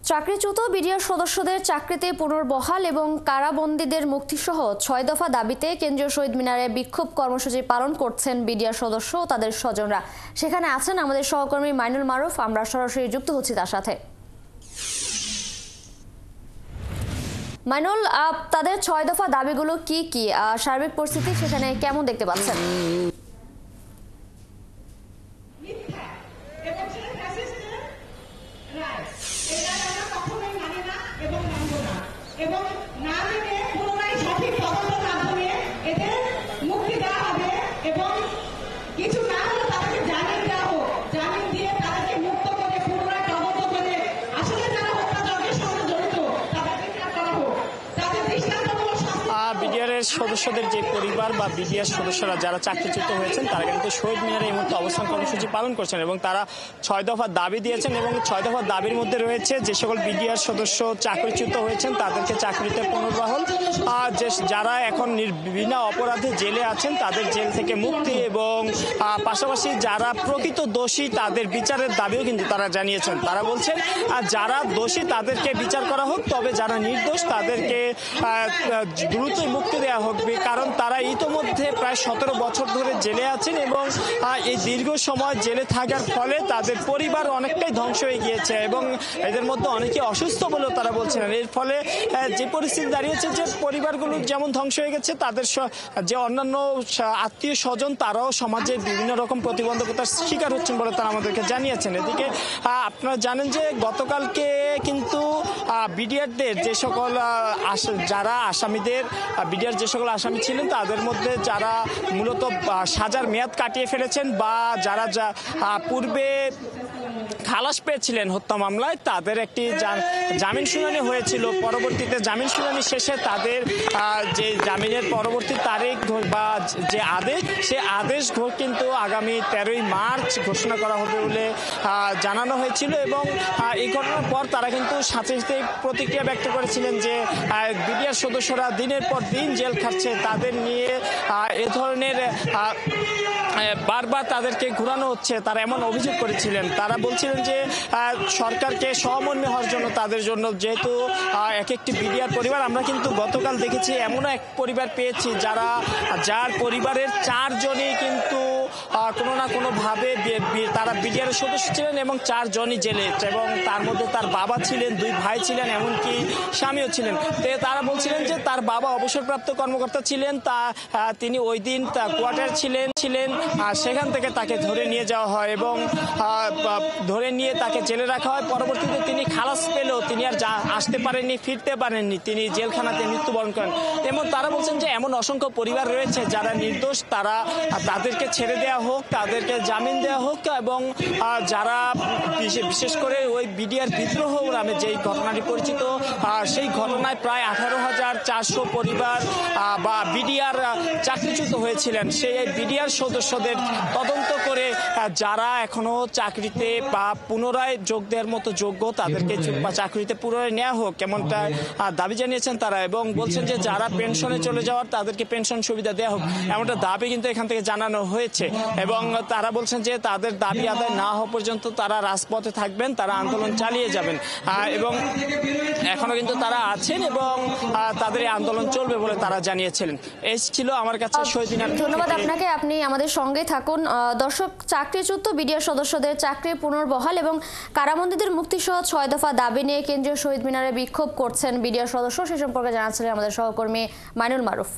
চাকরিচ্যুত বিডিআর সদস্যদের চাকরিতে পুনর্বহাল এবং কারাবন্দীদের মুক্তিসহ ৬ দফা দাবিতে কেন্দ্রীয় শহীদ মিনারে বিক্ষোভ কর্মসূচি পালন করছেন বিডিআর সদস্য ও তাদের স্বজনরা। সেখানে আছেন আমাদের সহকর্মী মাইনুল মারুফ। আমরা সরাসরি যুক্ত হচ্ছি তার সাথে। মাইনুল, তাদের ৬ দফা দাবিগুলো কি কি, সার্বিক পরিস্থিতি সেখানে কেমন দেখতে পাচ্ছেন? এবং না মেনে পুনরায় সঠিক তদন্ত মাধ্যমে এদের মুক্তি দেওয়া হবে এবং কিছু না হলে তাদেরকে জামিন দেওয়া হোক। জামিন দিয়ে তাদেরকে মুক্ত করে পুনরায় তদন্ত করে আসলে যারা হত্যাযজ্ঞের সঙ্গে জড়িত তাদেরকে গ্রেফতার করা হোক। তাদের দৃষ্টান্তমূলক শাস্তি। বিডিআরের সদস্যদের যে পরিবার বা বিডিআর সদস্যরা যারা চাকরিচ্যুত হয়েছেন তারা কিন্তু শহীদ মিনারে এই মুহূর্তে অবস্থান কর্মসূচি পালন করছেন এবং তারা ৬ দফা দাবি দিয়েছেন এবং ৬ দফা দাবির মধ্যে রয়েছে যে সকল বিডিআর সদস্য চাকরিচ্যুত হয়েছেন তাদেরকে চাকরিতে পুনর্বহাল, যারা এখন বিনা অপরাধে জেলে আছেন তাদের জেল থেকে মুক্তি এবং পাশাপাশি যারা প্রকৃত দোষী তাদের বিচারের দাবিও কিন্তু তারা জানিয়েছেন। তারা বলছেন যারা দোষী তাদেরকে বিচার করা হোক, তবে যারা নির্দোষ তাদেরকে দ্রুতই মুক্তি দেওয়া হোক, কারণ তারা ইতোমধ্যে প্রায় ১৭ বছর ধরে জেলে আছেন এবং এই দীর্ঘ সময় জেলে থাকার ফলে তাদের পরিবার অনেকটাই ধ্বংস হয়ে গিয়েছে এবং এদের মধ্যে অনেকে অসুস্থ বলেও তারা বলছেন। এর ফলে যে পরিস্থিতি দাঁড়িয়েছে যে পরিবারগুলো যেমন ধ্বংস হয়ে গেছে, তাদের যে অন্যান্য আত্মীয় স্বজন তারাও সমাজে বিভিন্ন রকম প্রতিবন্ধকতার শিকার হচ্ছেন বলে তারা আমাদেরকে জানিয়েছেন। এদিকে আপনারা জানেন যে গতকালকে কিন্তু বিডিআরদের যে সকল যারা আসামিদের বিডিআর যে সকল আসামি ছিলেন তাদের মধ্যে যারা মূলত সাজার মেয়াদ কাটিয়ে ফেলেছেন বা যারা পূর্বে খালাস পেয়েছিলেন হত্যা মামলায়, তাদের একটি জামিন শুনানি হয়েছিল। পরবর্তীতে জামিন শুনানি শেষে তাদের যে জামিনের পরবর্তী তারিখ বা যে আদেশ, সে আদেশ কিন্তু আগামী 13ই মার্চ ঘোষণা করা হবে বলে জানানো হয়েছিল এবং এই ঘটনার পর তারা কিন্তু সাথে সাথে প্রতিক্রিয়া ব্যক্ত করেছিলেন যে বিডিআর সদস্যরা দিনের পর দিন জেল খাটছে, তাদের নিয়ে এ ধরনের বারবার তাদেরকে ঘুরানো হচ্ছে, তারা এমন অভিযোগ করেছিলেন। তারা বলছিলেন যে সরকারকে সহমর্মী হওয়ার জন্য তাদের জন্য, যেহেতু এক একটি বিডিআর পরিবার, আমরা কিন্তু গতকাল দেখেছি এমনও এক পরিবার পেয়েছি যার পরিবারের 4 জনই কিন্তু কোনো না কোনোভাবে তারা বিডিআরের সদস্য ছিলেন এবং 4 জনই জেলে, এবং তার মধ্যে তার বাবা ছিলেন, 2 ভাই ছিলেন, এমনকি স্বামীও ছিলেন। তারা বলছিলেন যে তার বাবা অবসরপ্রাপ্ত কর্মকর্তা ছিলেন, তিনি ওই দিন কোয়ার্টার ছিলেন, সেখান থেকে তাকে ধরে নিয়ে যাওয়া হয় এবং ধরে নিয়ে তাকে জেলে রাখা হয়। পরবর্তীতে তিনি খালাস পেলেও তিনি আর আসতে পারেননি, ফিরতে পারেননি, তিনি জেলখানাতে মৃত্যুবরণ করেন। এবং তারা বলছেন যে এমন অসংখ্য পরিবার রয়েছে যারা নির্দোষ, তাদেরকে ছেড়ে দেওয়া হোক, তাদেরকে জামিন দেওয়া হোক এবং যারা বিশেষ করে ওই বিডিআর বিদ্রোহ নামে যেই ঘটনাটি পরিচিত, সেই ঘটনায় প্রায় 18,400 পরিবার বা বিডিআর চাকরিচ্যুত হয়েছিলেন। সেই বিডিআর সদস্যদের তদন্ত করে যারা এখনো চাকরিতে বা পুনরায় যোগ দেওয়ার মতো যোগ্য তাদেরকে চাকরিতে পুনরায় নেওয়া হোক এমনটা দাবি জানিয়েছেন তারা, এবং বলছেন যে যারা পেনশনে চলে যাওয়ার তাদেরকে পেনশন সুবিধা দেওয়া হোক এমনটা দাবি কিন্তু এখান থেকে জানানো হয়েছে। এবং তারা বলছেন যে তাদের দাবি আদায় না হওয়া পর্যন্ত তারা রাজপথে থাকবেন, তারা আন্দোলন চালিয়ে যাবেন এবং এখনো কিন্তু তারা আছেন এবং তাদের এই আন্দোলন চলবে বলে তারা জানিয়েছিলেন। এই ছিল আমার কাছে শহীদ মিনার। ধন্যবাদ আপনাকে, আপনি আমাদের সঙ্গে থাকুন। দর্শক, চাকরিচ্যুত বিডিআর সদস্যদের চাকরি পুনর্বহাল এবং কারাবন্দীদের মুক্তিসহ ৬ দফা দাবি নিয়ে কেন্দ্রীয় শহীদ মিনারে বিক্ষোভ করছেন বিডিআর সদস্য, সে সম্পর্কে জানাচ্ছিলেন আমাদের সহকর্মী মাইনুল মারুফ।